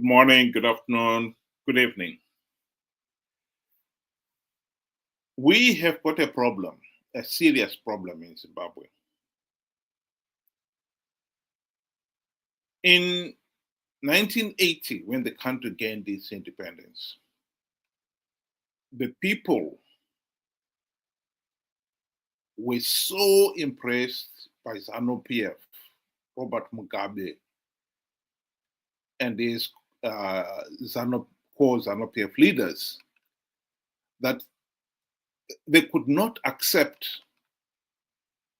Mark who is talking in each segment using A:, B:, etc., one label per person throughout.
A: morning, good afternoon, good evening. We have got a problem, a serious problem in Zimbabwe. In 1980, when the country gained its independence, the people were so impressed by Zanu PF, Robert Mugabe, and his Zanu PF leaders that they could not accept,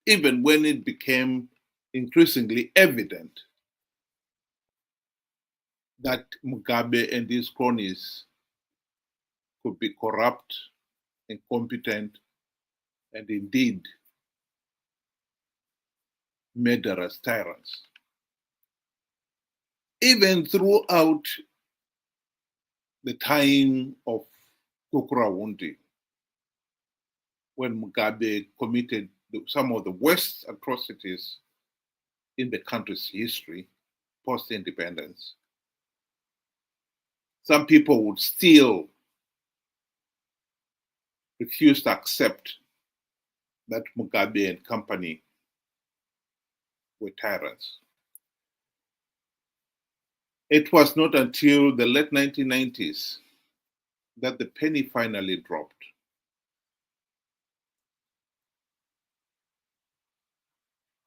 A: even when it became increasingly evident that Mugabe and his cronies could be corrupt, incompetent, and indeed murderous tyrants. Even throughout the time of Wundi, when Mugabe committed some of the worst atrocities in the country's history post-independence, some people would still refuse to accept that Mugabe and company were tyrants. It was not until the late 1990s that the penny finally dropped.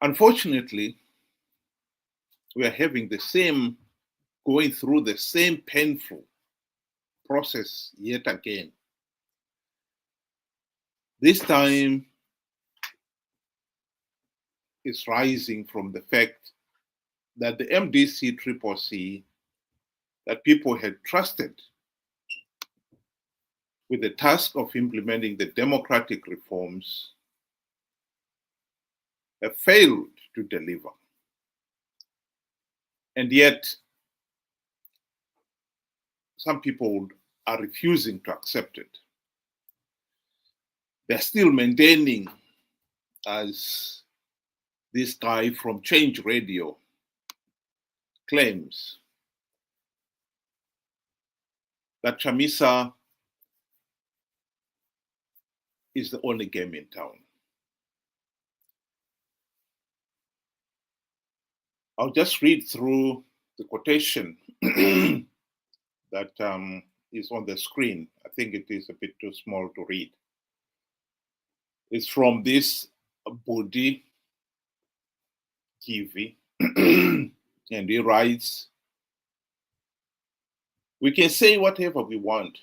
A: Unfortunately, we are going through the same painful process yet again. This time is rising from the fact that the MDC-CCC that people had trusted with the task of implementing the democratic reforms have failed to deliver. And yet, some people are refusing to accept it. They're still maintaining, as this guy from Change Radio claims, that Chamisa is the only game in town. I'll just read through the quotation that is on the screen. I think it is a bit too small to read. It's from this Budi TV, and he writes, "We can say whatever we want,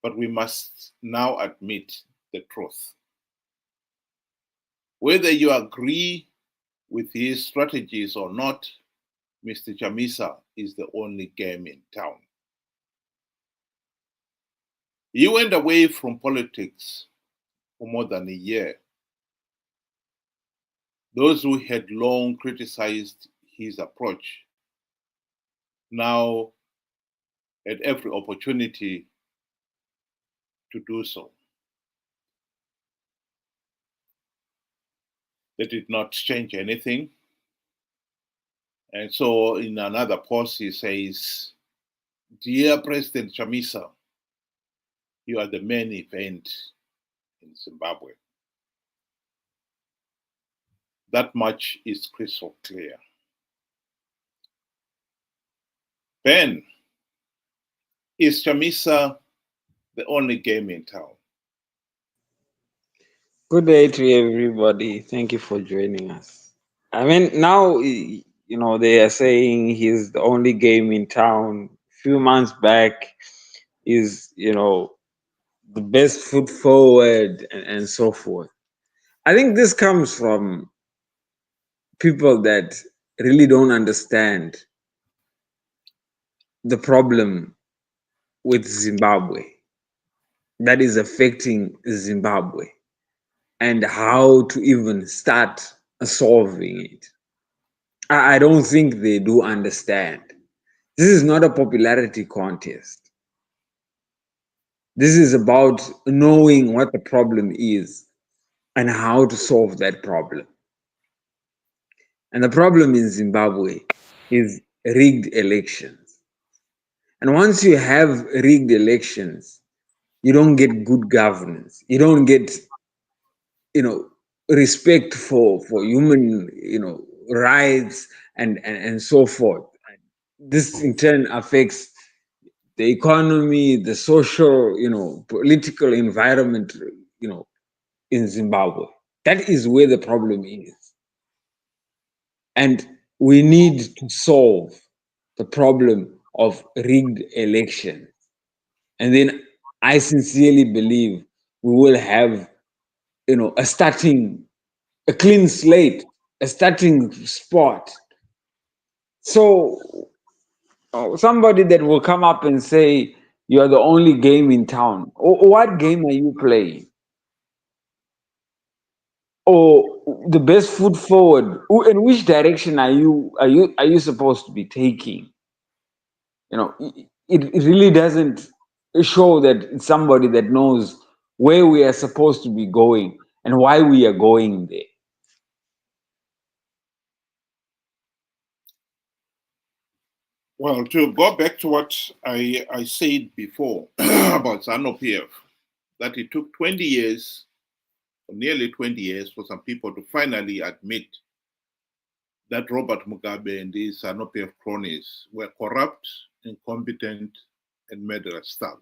A: but we must now admit the truth. Whether you agree with his strategies or not, Mr. Chamisa is the only game in town. He went away from politics for more than a year. Those who had long criticized his approach now had every opportunity to do so. They did not change anything. And so in another post, he says, Dear President Chamisa, you are the main event in Zimbabwe. That much is crystal clear. Ben, is Chamisa the only game in town?
B: Good day to everybody. Thank you for joining us. I mean, now, they are saying he's the only game in town. A few months back is, the best foot forward and so forth. I think this comes from people that really don't understand the problem with Zimbabwe that is affecting Zimbabwe and how to even start solving it. I don't think they do understand. This is not a popularity contest. This is about knowing what the problem is and how to solve that problem. And the problem in Zimbabwe is rigged elections. And once you have rigged elections, you don't get good governance. You don't get, respect for human, rights and so forth. This in turn affects the economy, the social, political environment, in Zimbabwe. That is where the problem is. And we need to solve the problem of rigged elections. And then I sincerely believe we will have, a clean slate, a starting spot. So somebody that will come up and say, you are the only game in town. What game are you playing? Or the best foot forward? In which direction are you supposed to be taking? It really doesn't show that it's somebody that knows where we are supposed to be going and why we are going there.
A: Well, to go back to what I said before about Zanu PF, that it took 20 years, or nearly 20 years, for some people to finally admit that Robert Mugabe and his Zanu PF cronies were corrupt, incompetent, and murderous thugs.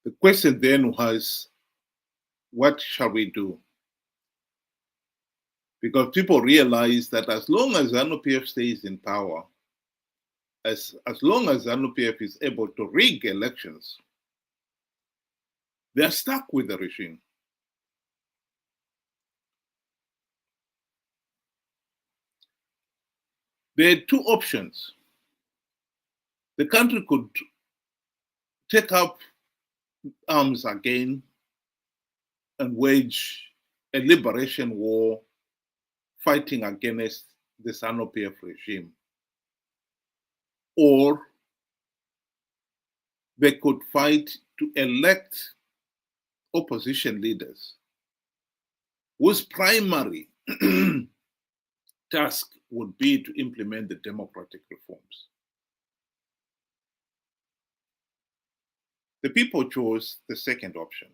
A: The question then was, what shall we do? Because people realize that as long as Zanu PF stays in power, as long as Zanu PF is able to rig elections, they are stuck with the regime. There are two options. The country could take up arms again and wage a liberation war fighting against the Zanu PF regime. Or they could fight to elect opposition leaders whose primary task would be to implement the democratic reforms. The people chose the second option.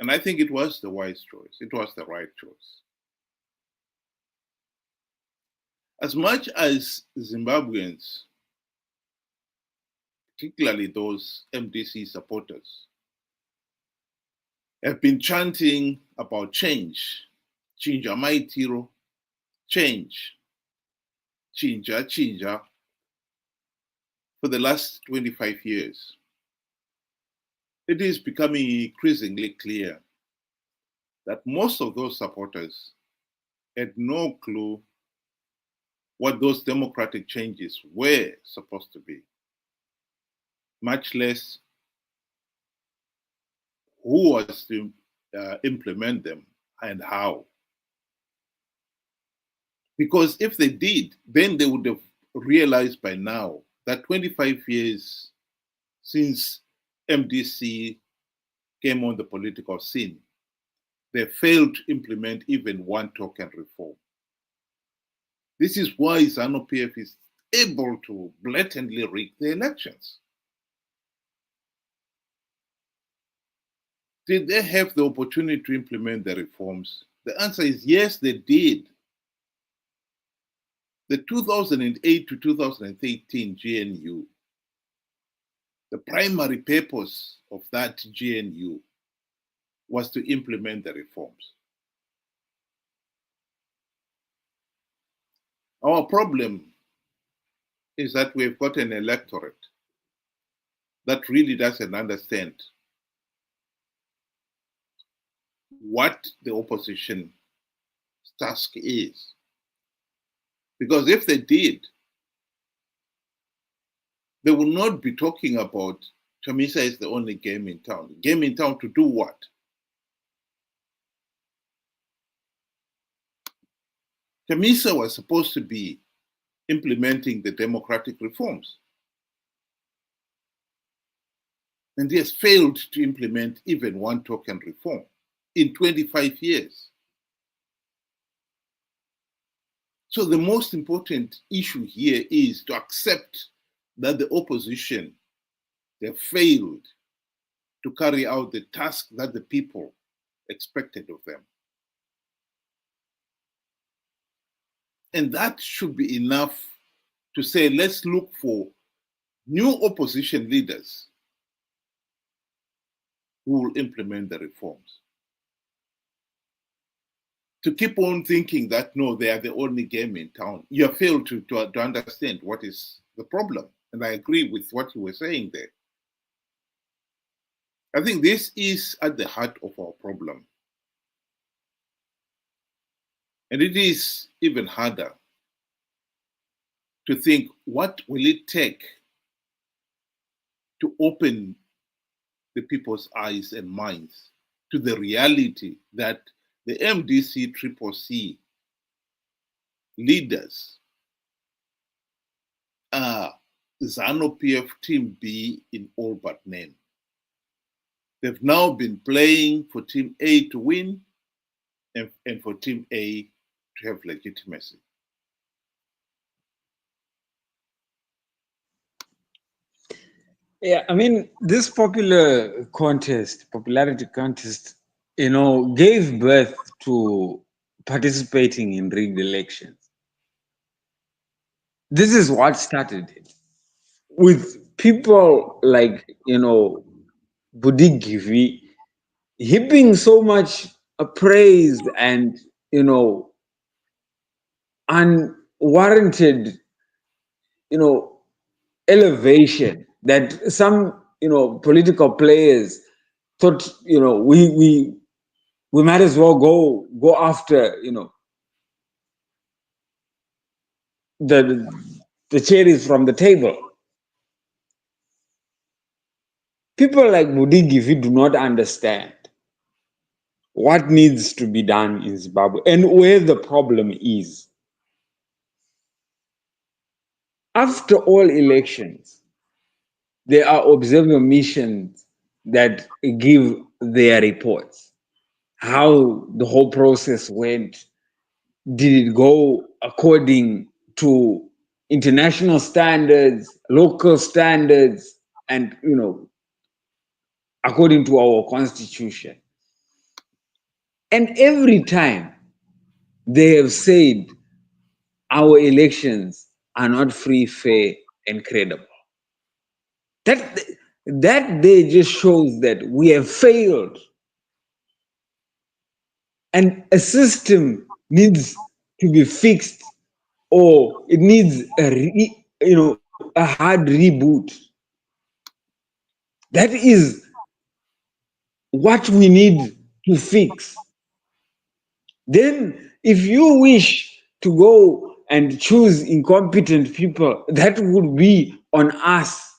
A: And I think it was the wise choice. It was the right choice. As much as Zimbabweans, particularly those MDC supporters, have been chanting about change, chinja maitiro, change, chinja, for the last 25 years, it is becoming increasingly clear that most of those supporters had no clue what those democratic changes were supposed to be, much less who was to implement them and how. Because if they did, then they would have realized by now that 25 years since MDC came on the political scene, they failed to implement even one token reform. This is why Zanu PF is able to blatantly rig the elections. Did they have the opportunity to implement the reforms? The answer is yes, they did. The 2008 to 2013 GNU, the primary purpose of that GNU was to implement the reforms. Our problem is that we've got an electorate that really doesn't understand what the opposition task is. Because if they did, they would not be talking about Chamisa is the only game in town. Game in town to do what? Chamisa was supposed to be implementing the democratic reforms. And he has failed to implement even one token reform in 25 years. So the most important issue here is to accept that the opposition, they failed to carry out the task that the people expected of them. And that should be enough to say, let's look for new opposition leaders who will implement the reforms. To keep on thinking that, no, they are the only game in town, you have failed to understand what is the problem. And I agree with what you were saying there. I think this is at the heart of our problem. And it is even harder to think, what will it take to open the people's eyes and minds to the reality that the MDC-CCC leaders are Zanu PF Team B in all but name. They've now been playing for Team A to win and for Team A to have legitimacy.
B: Yeah, I mean, this popularity contest, gave birth to participating in rigged elections. This is what started it. With people like, Budigivi heaping so much praise and, unwarranted, elevation that some, political players thought, we might as well go after, the cherries from the table. People like Budigivi do not understand what needs to be done in Zimbabwe and where the problem is. After all elections, there are observer missions that give their reports. How the whole process went. Did it go according to international standards, local standards, and according to our constitution? And every time they have said our elections are not free, fair, and credible. That day just shows that we have failed. And a system needs to be fixed, or it needs a hard reboot. That is what we need to fix. Then, if you wish to go and choose incompetent people, that would be on us.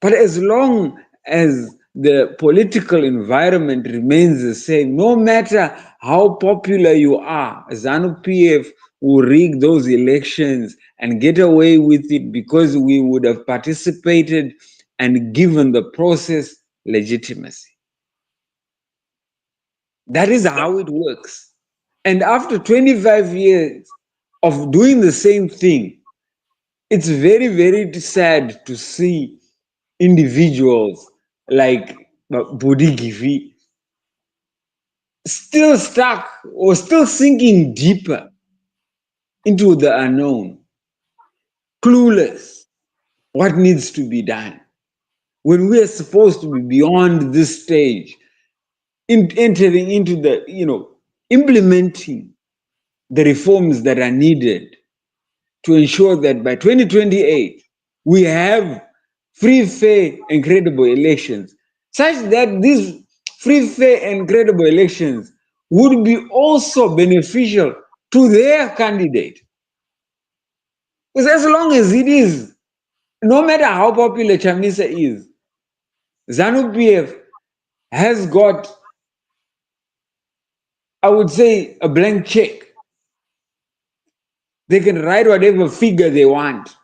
B: But as long as the political environment remains the same, no matter how popular you are, Zanu PF will rig those elections and get away with it because we would have participated and given the process legitimacy. That is how it works. And after 25 years of doing the same thing, it's very, very sad to see individuals like Budigivi still stuck or still sinking deeper into the unknown, clueless what needs to be done. When we are supposed to be beyond this stage, entering into the, implementing the reforms that are needed to ensure that by 2028, we have free, fair, and credible elections, such that these free, fair, and credible elections would be also beneficial to their candidate. Because as long as it is, no matter how popular Chamisa is, Zanu PF has got, I would say, a blank check. They can write whatever figure they want.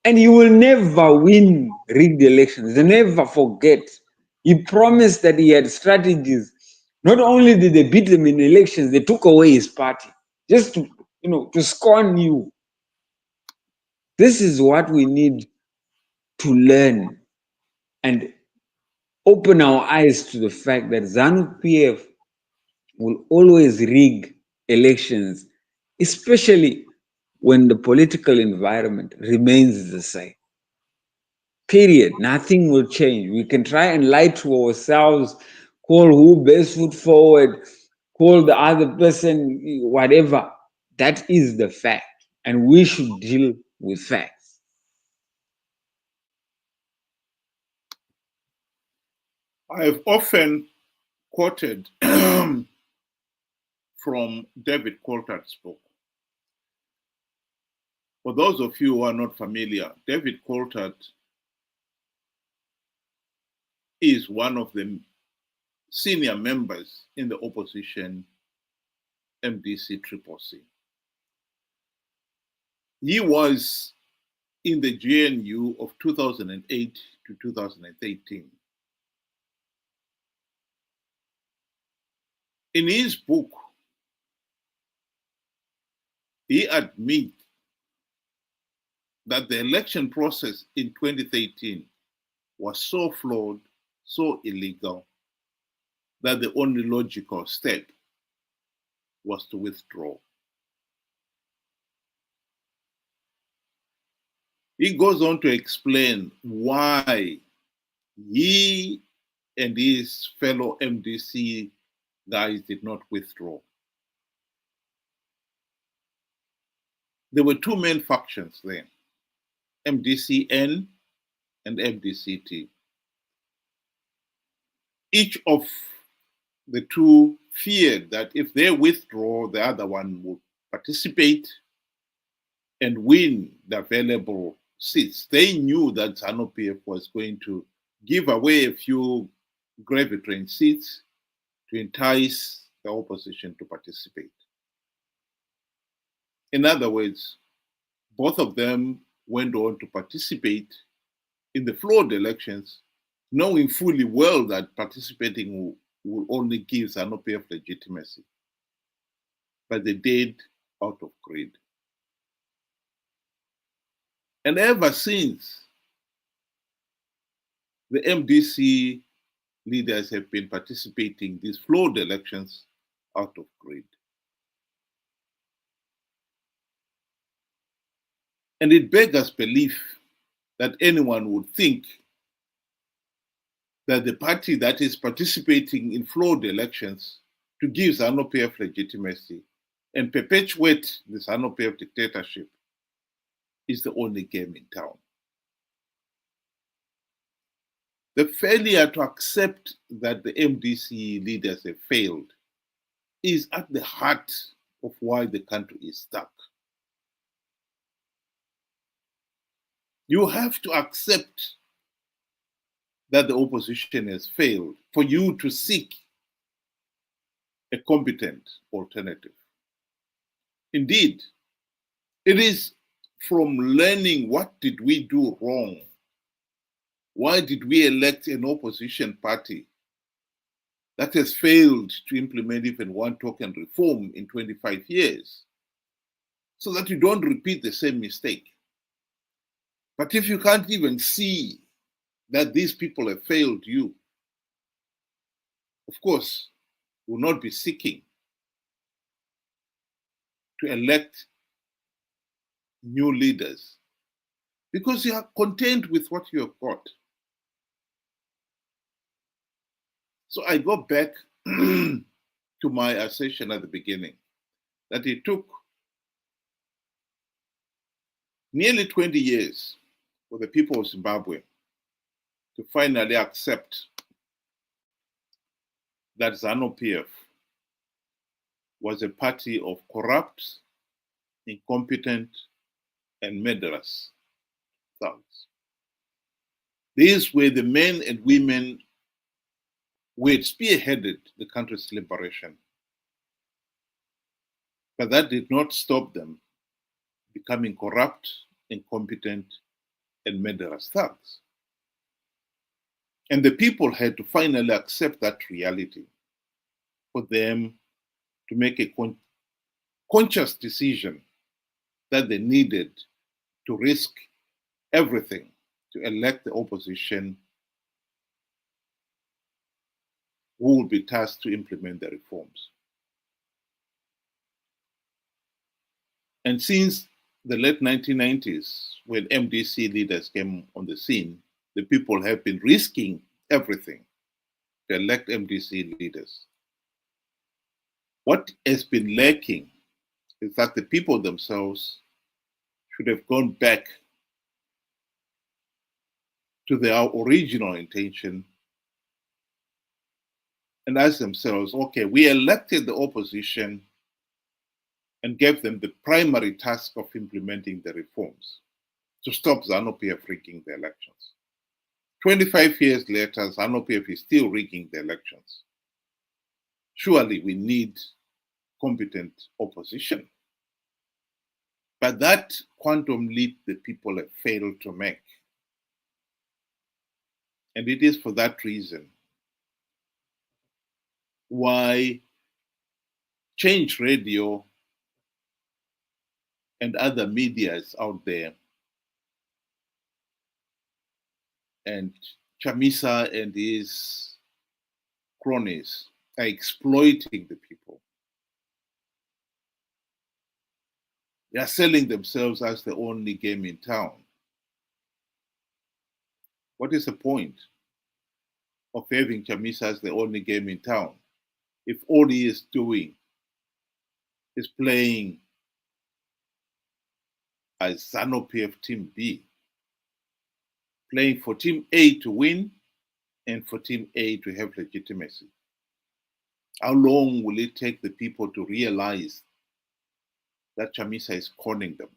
B: And he will never win rigged elections. They never forget. He promised that he had strategies Not only did they beat them in elections, they took away his party just to, to scorn you. This is what we need to learn and open our eyes to the fact that Zanu PF will always rig elections, especially when the political environment remains the same. Period. Nothing will change. We can try and lie to ourselves, call who best foot forward, call the other person, whatever. That is the fact. And we should deal with facts.
A: I've often quoted from David Coulthard's book. For those of you who are not familiar, David Coulthard is one of the senior members in the opposition MDC-CCC. He was in the GNU of 2008 to 2013. In his book, he admits that the election process in 2013 was so flawed, so illegal, that the only logical step was to withdraw. He goes on to explain why he and his fellow MDC guys did not withdraw. There were two main factions then, MDCN and MDCT. Each of the two feared that if they withdraw, the other one would participate and win the available seats. They knew that Zanu PF was going to give away a few gravy train seats to entice the opposition to participate. In other words, both of them went on to participate in the flawed elections, knowing fully well that participating will only give Zanu PF legitimacy. But they did out of greed. And ever since, the MDC leaders have been participating in these flawed elections out of greed. And it beggars belief that anyone would think that the party that is participating in flawed elections to give Zanu PF legitimacy and perpetuate the Zanu PF dictatorship is the only game in town. The failure to accept that the MDC leaders have failed is at the heart of why the country is stuck. You have to accept that the opposition has failed for you to seek a competent alternative. Indeed, it is from learning what did we do wrong, why did we elect an opposition party that has failed to implement even one token reform in 25 years, so that you don't repeat the same mistake. But if you can't even see that these people have failed you, of course, you will not be seeking to elect new leaders because you are content with what you have got. So I go back to my assertion at the beginning that it took nearly 20 years for the people of Zimbabwe to finally accept that Zanu PF was a party of corrupt, incompetent, and murderous thugs. These were the men and women who had spearheaded the country's liberation. But that did not stop them becoming corrupt, incompetent, and murderous thugs. And the people had to finally accept that reality. for them to make a conscious decision that they needed to risk everything to elect the opposition who will be tasked to implement the reforms. And since the late 1990s, when MDC leaders came on the scene, the people have been risking everything to elect MDC leaders. What has been lacking is that the people themselves should have gone back to their original intention and asked themselves, okay, we elected the opposition and gave them the primary task of implementing the reforms to stop Zanu PF rigging the elections. 25 years later, Zanu PF is still rigging the elections. Surely we need competent opposition. But that quantum leap the people have failed to make. And it is for that reason why Change Radio and other medias out there and Chamisa and his cronies are exploiting the people. They are selling themselves as the only game in town. What is the point of having Chamisa as the only game in town if all he is doing is playing as Zanu PF Team B, playing for Team A to win and for Team A to have legitimacy? How long will it take the people to realize that Chamisa is conning them?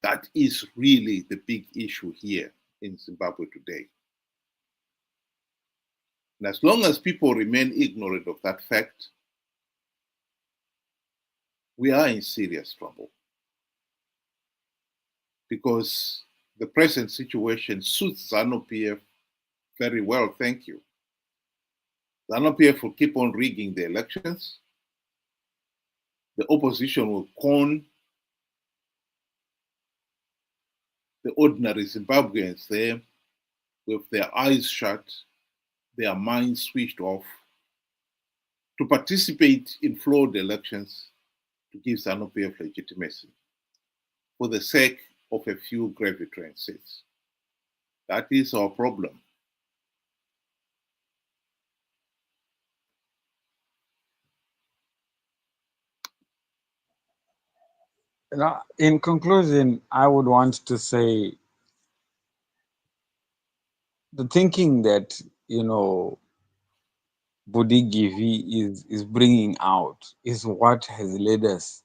A: That is really the big issue here in Zimbabwe today. And as long as people remain ignorant of that fact, we are in serious trouble. Because the present situation suits Zanu PF very well, thank you. Zanu PF will keep on rigging the elections. The opposition will con the ordinary Zimbabweans there with their eyes shut, their minds switched off, to participate in flawed elections to give Zanu PF legitimacy for the sake of a few gravy train seats. That is our problem.
B: Now, in conclusion, I would want to say the thinking that, Budigivi is bringing out is what has led us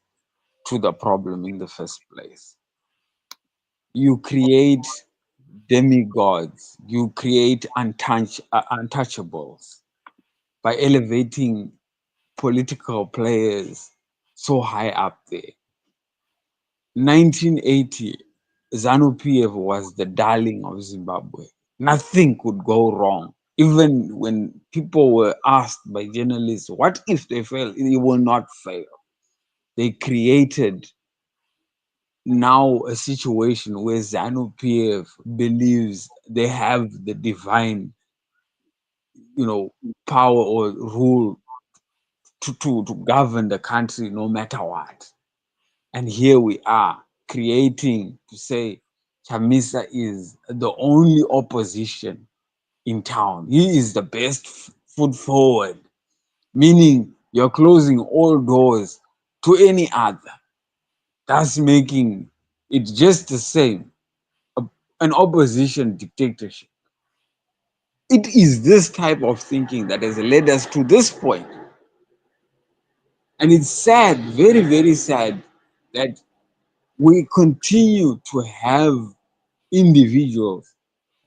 B: to the problem in the first place. You create demigods, you create untouchables by elevating political players so high up there. 1980, Zanu PF was the darling of Zimbabwe. Nothing could go wrong. Even when people were asked by journalists, what if they fail? It will not fail. They created now a situation where Zanu PF believes they have the divine, power or rule to govern the country no matter what. And here we are creating to say Chamisa is the only opposition in town. He is the best foot forward, meaning you're closing all doors to any other. That's making it just the same, an opposition dictatorship. It is this type of thinking that has led us to this point. And it's sad, very, very sad, that we continue to have individuals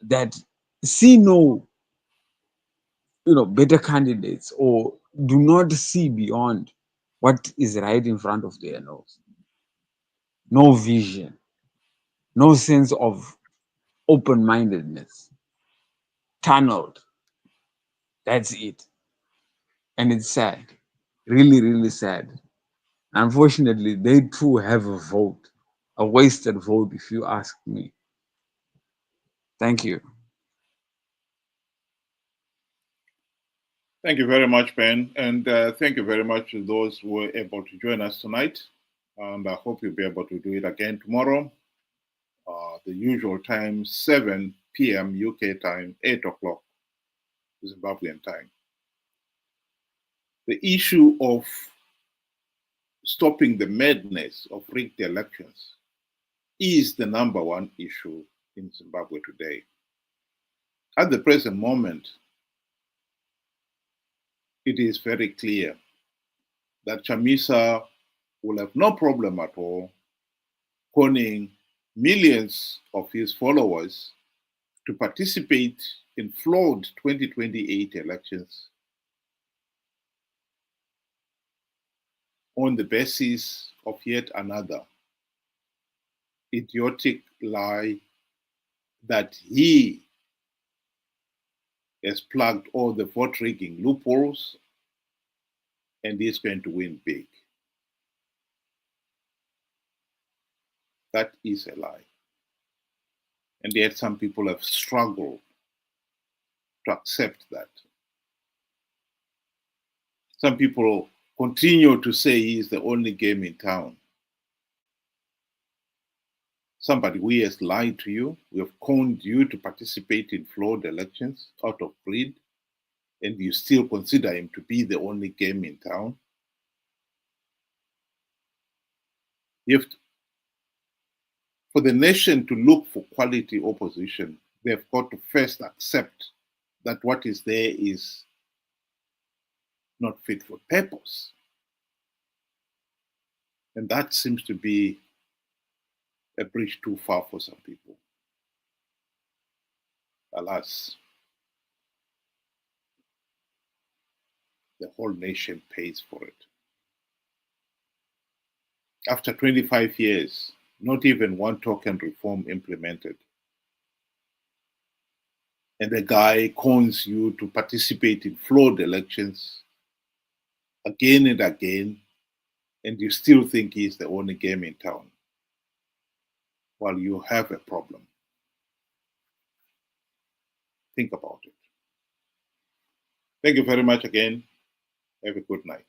B: that see no better candidates or do not see beyond what is right in front of their nose. No vision, no sense of open-mindedness, tunneled. That's it. And it's sad, really, really sad. Unfortunately, they too have a vote, a wasted vote, if you ask me. Thank you.
A: Thank you very much, Ben. And thank you very much to those who were able to join us tonight. And I hope you'll be able to do it again tomorrow. The usual time, 7 p.m. UK time, 8 o'clock Zimbabwean time. The issue of stopping the madness of rigged elections is the number one issue in Zimbabwe today. At the present moment, it is very clear that Chamisa will have no problem at all conning millions of his followers to participate in flawed 2028 elections on the basis of yet another idiotic lie that he has plugged all the vote rigging loopholes and is going to win big. That is a lie. And yet some people have struggled to accept that. Some people continue to say he is the only game in town. Somebody who has lied to you, we have conned you to participate in flawed elections out of greed, and you still consider him to be the only game in town. You have to, for the nation to look for quality opposition, they've got to first accept that what is there is not fit for purpose. And that seems to be a bridge too far for some people. Alas, the whole nation pays for it. After 25 years, not even one token reform implemented. And the guy cons you to participate in flawed elections again and again, and you still think he's the only game in town. Well, you have a problem. Think about it. Thank you very much again. Have a good night.